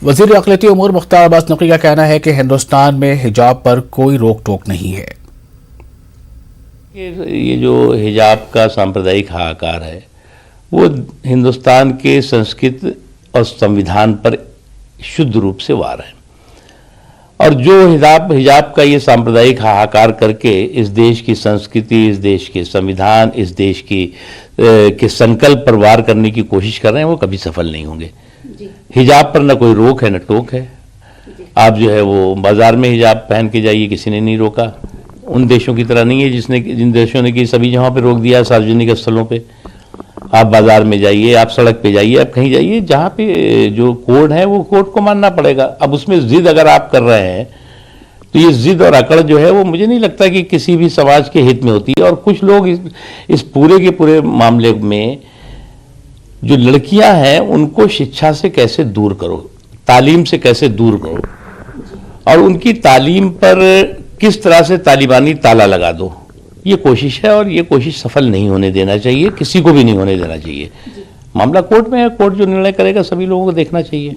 वज़ीर अक़लियती उमूर मुख्तार अब्बास नक़वी का कहना है कि हिंदुस्तान में हिजाब पर कोई रोक टोक नहीं है। ये जो हिजाब का सांप्रदायिक हाहाकार है वो हिंदुस्तान के संस्कृति और संविधान पर शुद्ध रूप से वार है। और जो हिजाब का ये सांप्रदायिक हाहाकार करके इस देश की संस्कृति, इस देश के संविधान, इस देश की के संकल्प पर वार करने की कोशिश कर रहे हैं, वो कभी सफल नहीं होंगे। हिजाब पर न कोई रोक है न टोक है। आप जो है वो बाजार में हिजाब पहन के जाइए, किसी ने नहीं रोका। उन देशों की तरह नहीं है जिन देशों ने कि सभी जगहों पे रोक दिया, सार्वजनिक स्थलों पे। आप बाजार में जाइए, आप सड़क पे जाइए, आप कहीं जाइए, जहाँ पे जो कोड है वो कोड को मानना पड़ेगा। अब उसमें जिद अगर आप कर रहे हैं तो ये जिद और अकड़ जो है वो मुझे नहीं लगता कि किसी भी समाज के हित में होती है। और कुछ लोग इस पूरे के पूरे मामले में जो लड़कियां हैं उनको शिक्षा से कैसे दूर करो, तालीम से कैसे दूर करो और उनकी तालीम पर किस तरह से तालिबानी ताला लगा दो, ये कोशिश है। और ये कोशिश सफल नहीं होने देना चाहिए, किसी को भी नहीं होने देना चाहिए। मामला कोर्ट में है, कोर्ट जो निर्णय करेगा सभी लोगों को देखना चाहिए।